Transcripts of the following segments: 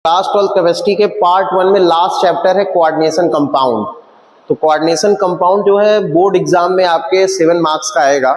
Class 12 chemistry के part 1 में last chapter है कोऑर्डिनेशन कंपाउंड। तो कोऑर्डिनेशन कंपाउंड जो है बोर्ड एग्जाम में आपके 7 मार्क्स का आएगा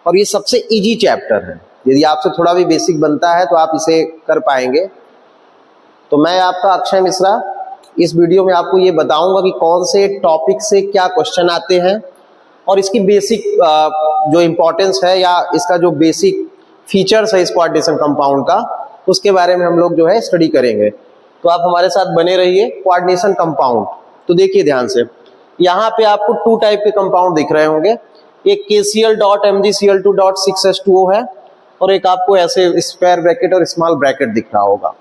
और ये सबसे इजी चैप्टर है। यदि आपसे थोड़ा भी बेसिक बनता है तो आप इसे कर पाएंगे। तो मैं आपका अक्षय मिश्रा इस वीडियो में आपको ये बताऊंगा कि कौन से टॉपिक से क्या क्वेश्चन आते हैं और इसकी बेसिक जो इम्पोर्टेंस है या इसका जो बेसिक फीचर्स है इस कोऑर्डिनेशन कंपाउंड का, उसके बारे में हम लोग जो है स्टडी करेंगे। तो आप हमारे साथ बने रहिए। कोऑर्डिनेशन कंपाउंड, तो देखिए ध्यान से, यहाँ पे आपको 2 टाइप के कंपाउंड दिख रहे होंगे। एक KCl.MgCl2.6H2O है और एक आपको ऐसे स्क्वायर ब्रैकेट और स्मॉल ब्रैकेट दिख रहा होगा।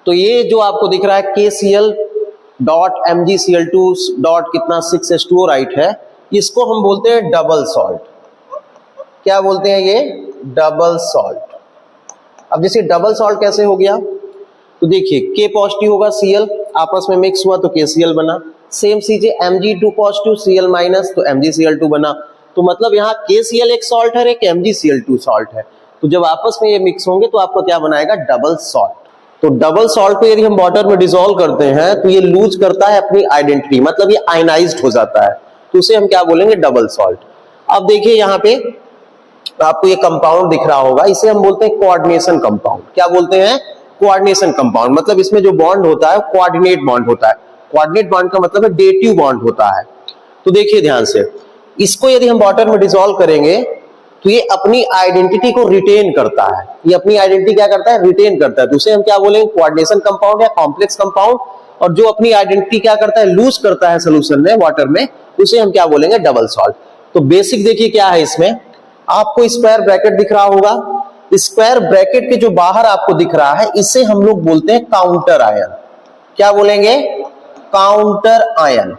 तो ये जो आपको दिख रहा है KCl.MgCl2.6H2O राइट है, इसको हम बोलते हैं डबल सॉल्ट। क्या बोलते हैं ये? Double salt. अब जैसे डबल सॉल्ट कैसे हो गया, तो देखिए K पॉजिटिव होगा, Cl आपस में मिक्स हुआ तो KCl बना। सेम चीजें Mg2 पॉजिटिव Cl माइनस तो MgCl2 बना। तो मतलब यहाँ KCl एक सॉल्ट है, एक MgCl2 सॉल्ट है। तो जब आपस में ये मिक्स होंगे तो आपको क्या बनाएगा? Double salt. तो डबल सॉल्ट को यदि हम वाटर में डिसॉल्व करते हैं तो ये लूज करता है अपनी आइडेंटिटी, मतलब ये आयनाइज्ड हो जाता है, तो उसे हम क्या बोलेंगे? Double salt. अब देखिए यहाँ पे आपको ये कंपाउंड दिख रहा होगा, इसे हम बोलते हैं कोऑर्डिनेशन कंपाउंड। क्या बोलते हैं? Coordination compound. मतलब इसमें जो बॉन्ड होता है कोऑर्डिनेट बॉन्ड होता है। कोऑर्डिनेट बॉन्ड का मतलब है डेटिव बॉन्ड होता है। तो देखिए ध्यान से, इसको यदि हम वाटर में डिसॉल्व करेंगे तो ये अपनी आइडेंटिटी को रिटेन करता है। ये अपनी आइडेंटिटी क्या करता है? रिटेन करता है। तो उसे हम क्या बोलेंगे? कोऑर्डिनेशन कंपाउंड या कॉम्प्लेक्स कंपाउंड। और जो अपनी आइडेंटिटी क्या करता है? लूज करता है सोल्यूशन में, वाटर में, उसे हम क्या बोलेंगे? Double salt. तो बेसिक देखिए क्या है इसमें, आपको स्क्वायर ब्रैकेट दिख रहा होगा। स्क्वायर ब्रैकेट के जो बाहर आपको दिख रहा है इसे हम लोग बोलते हैं काउंटर आयन। क्या बोलेंगे? Counter ion.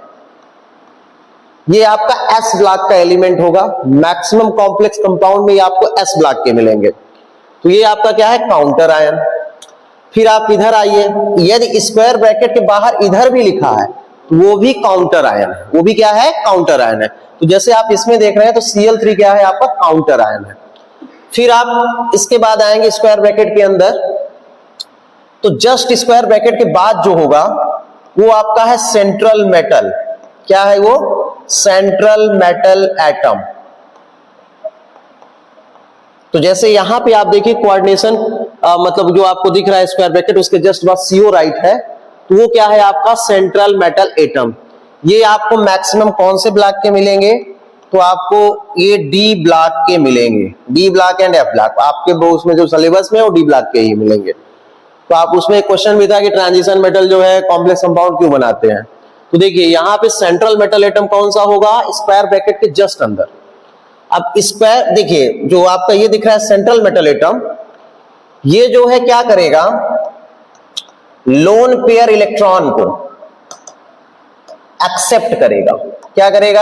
ये आपका S ब्लॉक का एलिमेंट होगा। मैक्सिमम कॉम्प्लेक्स कंपाउंड में ये आपको S ब्लॉक के मिलेंगे। तो ये आपका क्या है? Counter ion. फिर आप इधर आइए, यदि स्क्वायर ब्रैकेट के बाहर इधर भी लिखा है तो वो भी काउंटर आयन है। वो भी क्या है? काउंटर आयन है। तो जैसे आप इसमें देख रहे हैं तो Cl3 क्या है? आपका काउंटर आयन है। फिर आप इसके बाद आएंगे स्क्वायर ब्रैकेट के अंदर, तो जस्ट स्क्वायर ब्रैकेट के बाद जो होगा वो आपका है सेंट्रल मेटल। क्या है वो? Central metal atom. तो जैसे यहां पे आप देखिए कोऑर्डिनेशन मतलब जो आपको दिख रहा है स्क्वायर ब्रैकेट, उसके जस्ट बाद CO राइट है, तो वो क्या है? आपका सेंट्रल मेटल एटम। ये आपको मैक्सिमम कौन से ब्लॉक के मिलेंगे? तो आपको ये D ब्लॉक के मिलेंगे। D block and F block आपके उसमें जो सिलेबस में वो D ब्लॉक के ही मिलेंगे। तो आप उसमें क्वेश्चन भी था कि ट्रांजिशन मेटल जो है कॉम्प्लेक्स कंपाउंड क्यों बनाते हैं। तो देखिए यहाँ पे सेंट्रल मेटल एटम कौन सा होगा? स्क्वायर ब्रैकेट के जस्ट अंदर। अब स्क्वायर देखिए जो आपका ये दिख रहा है सेंट्रल मेटल एटम, ये जो है क्या करेगा? लोन पेयर इलेक्ट्रॉन को एक्सेप्ट करेगा। क्या करेगा?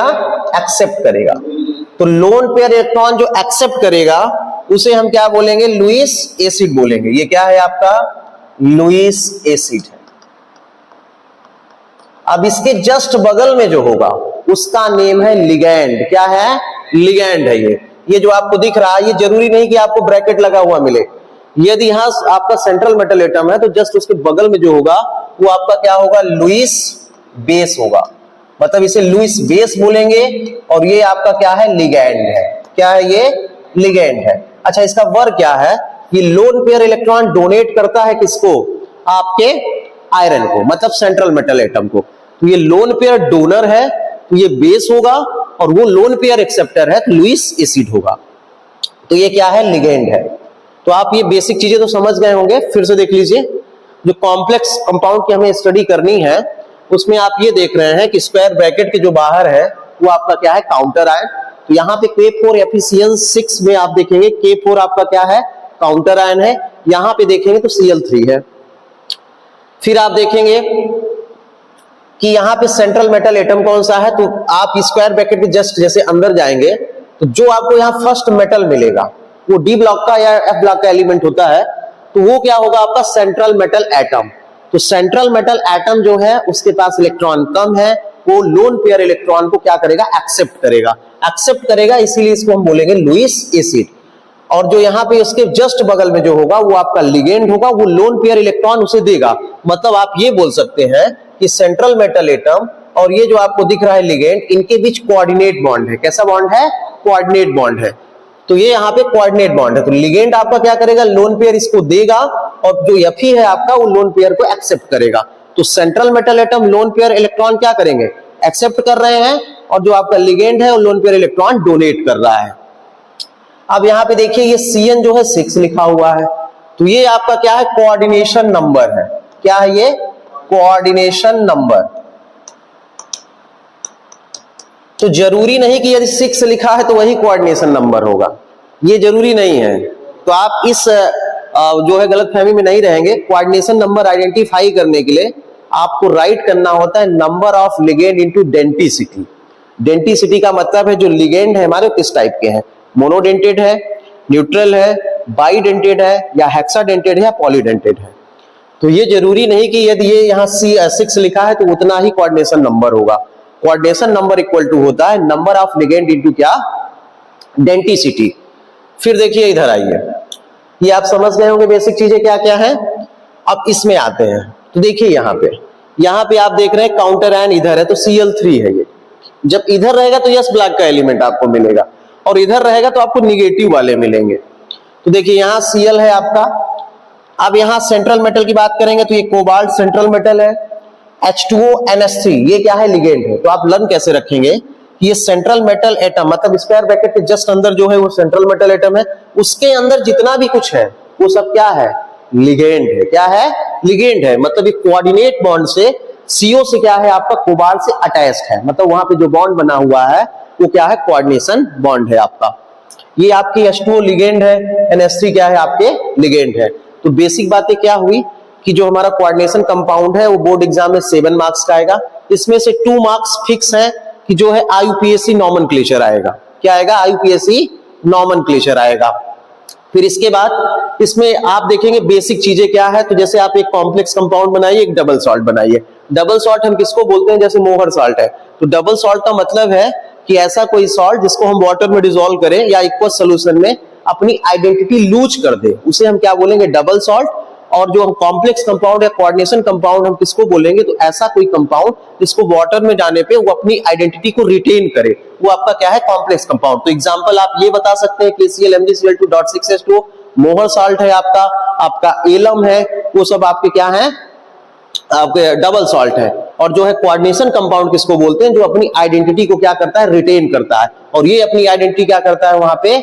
एक्सेप्ट करेगा। तो लोन पेयर इलेक्ट्रॉन जो एक्सेप्ट करेगा उसे हम क्या बोलेंगे? लुईस एसिड बोलेंगे। ये क्या है आपका? लुईस एसिड है। अब इसके जस्ट बगल में जो होगा उसका नेम है लिगैंड। क्या है? लिगैंड है ये जो आपको दिख रहा है। ये जरूरी नहीं कि आपको ब्रैकेट लगा हुआ मिले। यदि यहां आपका सेंट्रल मेटल एटम है तो जस्ट उसके बगल में जो होगा वो आपका क्या होगा? लुईस बेस होगा। मतलब इसे लुईस बेस बोलेंगे और ये आपका क्या है? लिगैंड है। क्या है ये? लिगैंड है। अच्छा, इसका वर्क क्या है? ये लोन पेयर इलेक्ट्रॉन डोनेट करता है किसको? आपके आयरन को, मतलब सेंट्रल मेटल एटम को। तो ये लोन पेयर डोनर है तो ये बेस होगा और वो लोन पेयर एक्सेप्टर है तो लुईस एसिड होगा। तो ये क्या है? लिगैंड है। तो आप ये बेसिक चीजें तो समझ गए होंगे। फिर से देख लीजिए, जो कॉम्प्लेक्स कंपाउंड की हमें स्टडी करनी है उसमें आप ये देख रहे हैं कि स्क्वायर ब्रैकेट के जो बाहर है वो आपका क्या है? Counter ion. तो यहाँ पे K4 एफिशिएंसी 6 में आप देखेंगे K4 आपका क्या है? काउंटर आयन है। यहाँ पे देखेंगे तो Cl3 है। फिर आप देखेंगे कि यहाँ पे सेंट्रल मेटल एटम कौन सा है, तो आप स्क्वायर ब्रैकेट के जस्ट जैसे अंदर जाएंगे तो जो आपको यहाँ फर्स्ट मेटल मिलेगा वो D ब्लॉक का या F ब्लॉक का एलिमेंट होता है। तो वो क्या होगा? आपका सेंट्रल मेटल एटम। तो सेंट्रल मेटल एटम जो है उसके पास इलेक्ट्रॉन कम है, वो लोन पेयर इलेक्ट्रॉन को क्या करेगा? एक्सेप्ट करेगा। एक्सेप्ट करेगा, इसीलिए इसको हम बोलेंगे लुईस एसिड। और जो यहाँ पे इसके जस्ट बगल में जो होगा वो आपका लिगेंड होगा, वो लोन पेयर इलेक्ट्रॉन उसे देगा। मतलब आप ये बोल सकते हैं कि सेंट्रल मेटल एटम और ये जो आपको दिख रहा है लिगेंड, इनके बीच कोऑर्डिनेट बॉन्ड है। कैसा बॉन्ड है? कोऑर्डिनेट बॉन्ड है। तो ये यहाँ पे कोऑर्डिनेट बॉन्ड है। तो लिगेंड आपका क्या करेगा? लोन पेयर इसको देगा और जो Fe है आपका वो लोन पेयर को एक्सेप्ट करेगा। तो central metal atom lone pair electron क्या करेंगे? एक्सेप्ट कर रहे हैं, और जो आपका लिगेंड है वो लोन पेयर इलेक्ट्रॉन डोनेट कर रहा है। अब यहाँ पे देखिए ये Cn जो है 6 लिखा हुआ है, तो ये आपका क्या है? कोऑर्डिनेशन नंबर है। क्या है ये? Coordination number. तो जरूरी नहीं कि यदि 6 लिखा है तो वही कोऑर्डिनेशन नंबर होगा, ये जरूरी नहीं है। तो आप इस जो है गलतफहमी में नहीं रहेंगे। कोऑर्डिनेशन नंबर आइडेंटिफाई करने के लिए आपको राइट करना होता है number of ligand into denticity. Denticity का मतलब है जो लिगेंड है हमारे किस टाइप के हैं, मोनोडेंटेड है, न्यूट्रल है, बाइडेंटेड है, या हेक्साडेंटेड है, या पॉलीडेंटेड है। तो ये जरूरी नहीं कि यदि ये यहाँ 6 लिखा है तो उतना ही कोऑर्डिनेशन नंबर होगा। कोऑर्डिनेशन नंबर इक्वल टू होता है नंबर ऑफ लिगेंड इनटू क्या? डेंटिसिटी। फिर देखिए इधर आइए, ये आप समझ गए होंगे बेसिक चीजें क्या क्या है। अब इसमें आते हैं, तो देखिए यहाँ पे आप देख रहे हैं काउंटर आयन इधर है तो Cl3 है। ये जब इधर रहेगा तो यस ब्लैक का एलिमेंट आपको मिलेगा, और इधर रहेगा तो आपको निगेटिव वाले मिलेंगे। तो देखिए यहाँ Cl है आपका। अब यहाँ सेंट्रल मेटल की बात करेंगे तो ये कोबाल्ट सेंट्रल मेटल है। H2O NH3 ये क्या है? लिगेंड है। तो आप लर्न कैसे रखेंगे कि ये सेंट्रल मेटल एटम, मतलब स्क्वायर ब्रैकेट के जस्ट अंदर जो है वो सेंट्रल मेटल एटम है, उसके अंदर जितना भी कुछ है वो सब क्या है? लिगेंड है। क्या है? लिगेंड है। मतलब ये कोऑर्डिनेट बॉन्ड से CO से क्या है आपका? कोबाल्ट से अटैच्ड है। मतलब वहां पे जो बॉन्ड बना हुआ है वो क्या है? कोऑर्डिनेशन बॉन्ड है आपका। ये आपकी H2O लिगेंड है, NH3 क्या है? आपके लिगेंड है। तो बेसिक बातें क्या हुई कि जो हमारा कोऑर्डिनेशन कंपाउंड है वो बोर्ड एग्जाम में 7 मार्क्स का आएगा। इसमें से 2 मार्क्स फिक्स है कि जो है IUPAC नॉमेनक्लेचर आएगा। क्या आएगा? IUPAC नॉमेनक्लेचर आएगा। फिर इसके बाद इसमें आप देखेंगे बेसिक चीजें क्या है। तो जैसे आप एक कॉम्प्लेक्स कंपाउंड बनाइए, एक डबल सॉल्ट बनाइए। डबल सॉल्ट हम किसको बोलते हैं? जैसे मोहर सॉल्ट है, तो डबल सॉल्ट का मतलब है कि ऐसा कोई सॉल्ट जिसको हम वाटर में डिसॉल्व करें या एक्वस सॉल्यूशन में अपनी आइडेंटिटी लूज कर दे, उसे हम क्या बोलेंगे? Double salt. और जो हम कॉम्प्लेक्स कंपाउंड या कोऑर्डिनेशन कंपाउंड हम किसको बोलेंगे? तो ऐसा कोई कंपाउंड जिसको वाटर में जाने पे वो अपनी आइडेंटिटी को रिटेन करे, वो आपका क्या है? Complex compound. तो एग्जांपल आप ये बता सकते हैं KCl MgCl2.6H2O मोहर सॉल्ट है आपका एलम है, वो सब आपके क्या है? आपके डबल सॉल्ट है। और जो है कोऑर्डिनेशन कंपाउंड किसको बोलते हैं? जो अपनी आइडेंटिटी को क्या करता है? रिटेन करता है। और ये अपनी आइडेंटिटी क्या करता है? वहां पे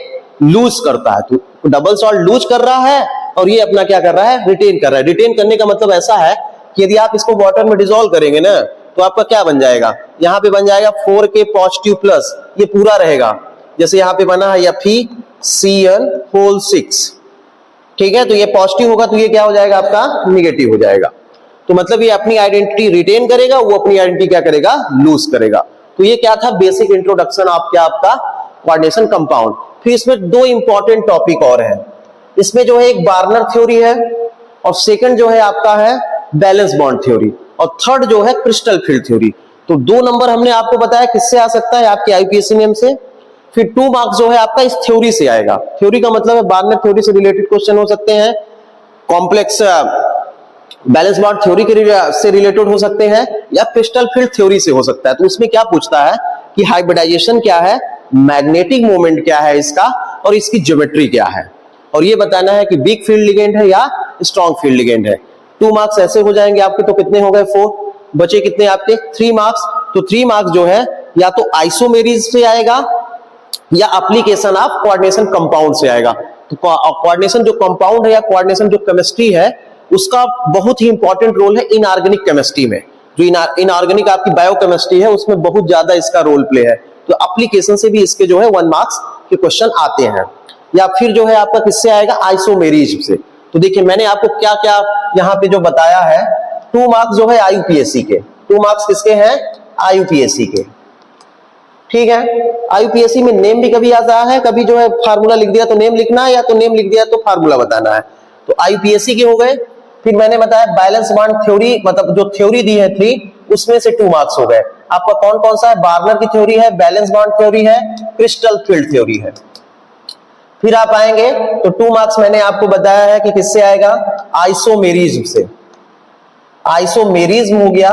लूज करता है। तो डबल सॉल्ट लूज कर रहा है और ये अपना क्या कर रहा है? रिटेन कर रहा है। रिटेन करने का मतलब ऐसा है कि यदि आप इसको वाटर में डिसॉल्व करेंगे ना तो आपका क्या बन जाएगा? यहाँ पे बन जाएगा 4K पॉजिटिव प्लस, ये पूरा रहेगा। जैसे यहाँ पे बना है FeCl6, ठीक है? तो ये पॉजिटिव होगा तो ये क्या हो जाएगा? आपका निगेटिव हो जाएगा। तो मतलब ये अपनी आइडेंटिटी रिटेन करेगा, वो अपनी आइडेंटिटी क्या करेगा? लूज करेगा। तो ये क्या था? बेसिक इंट्रोडक्शन ऑफ क्या? आपका कोऑर्डिनेशन कंपाउंड। फिर इसमें 2 इंपॉर्टेंट टॉपिक और है। इसमें जो है एक बार्नर थ्योरी है, और सेकंड जो है आपका है बैलेंस बॉन्ड थ्योरी, और थर्ड जो है क्रिस्टल फील्ड थ्योरी। तो 2 नंबर हमने आपको बताया किससे आ सकता है? आपके IUPAC नेम से। फिर 2 मार्क्स जो है आपका इस थ्योरी से आएगा। थ्योरी का मतलब है बार्नर थ्योरी से रिलेटेड क्वेश्चन हो सकते हैं, कॉम्प्लेक्स बैलेंस बॉन्ड थ्योरी से रिलेटेड हो सकते हैं, या क्रिस्टल फील्ड थ्योरी से हो सकता है। तो उसमें क्या पूछता है कि हाइब्रिडाइजेशन क्या है, मैग्नेटिक मोमेंट क्या है इसका, और इसकी ज्योमेट्री क्या है, और ये बताना है कि वीक फील्ड लिगेंड है या स्ट्रॉन्ग फील्ड लिगेंड है। 2 मार्क्स ऐसे हो जाएंगे आपके। तो कितने हो गए? 4 बचे कितने आपके? 3 मार्क्स। तो 3 मार्क्स जो है या तो आइसोमेरीज से आएगा या एप्लीकेशन ऑफ कोऑर्डिनेशन कंपाउंड से आएगा। तो कोऑर्डिनेशन जो कंपाउंड है या कोऑर्डिनेशन जो केमिस्ट्री है उसका बहुत ही इंपॉर्टेंट रोल है इनऑर्गेनिक केमिस्ट्री में। जो इनऑर्गेनिक आपकी बायोकेमिस्ट्री है उसमें बहुत ज्यादा इसका रोल प्ले है। तो एप्लीकेशन से भी इसके जो है 1 मार्क्स के क्वेश्चन आते हैं। या फिर जो है आपका किससे आएगा? आइसोमेरीज से। तो देखिए मैंने आपको क्या क्या यहाँ पे जो बताया है। 2 मार्क्स जो है IUPAC के, 2 मार्क्स किसके हैं? IUPAC के, ठीक है? IUPAC में नेम भी कभी आता है, कभी जो है फार्मूला लिख दिया तो नेम लिखना है, या तो नेम लिख दिया तो फार्मूला बताना है। तो IUPAC के हो गए। फिर मैंने बताया बैलेंस बॉन्ड थ्योरी, मतलब जो थ्योरी दी है 3, उसमें से 2 मार्क्स हो गए। आपका कौन कौन सा है? बार्नर की थ्योरी है, बैलेंस बॉन्ड थ्योरी है, क्रिस्टल फील्ड थ्योरी है। फिर आप आएंगे तो 2 मार्क्स मैंने आपको बताया है कि किससे आएगा, आइसोमेरिज्म से। आइसोमेरिज्म हो गया,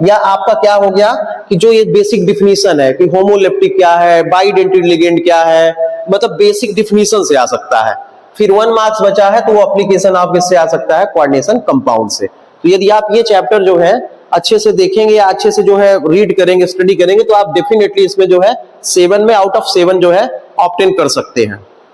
या आपका क्या हो गया कि जो ये बेसिक डिफिनीशन है कि होमोलेप्टिक क्या है, बाइडेंटेड लिगेंड क्या है, मतलब बेसिक डिफिनीशन से आ सकता है। फिर 1 मार्क्स बचा है तो वो एप्लीकेशन आप किससे आ सकता है, कोऑर्डिनेशन कंपाउंड से। तो यदि आप ये चैप्टर जो है अच्छे से देखेंगे या अच्छे से जो है रीड करेंगे, स्टडी करेंगे, तो आप डेफिनेटली इसमें जो है 7 में आउट ऑफ 7 जो है ऑब्टेन कर सकते हैं।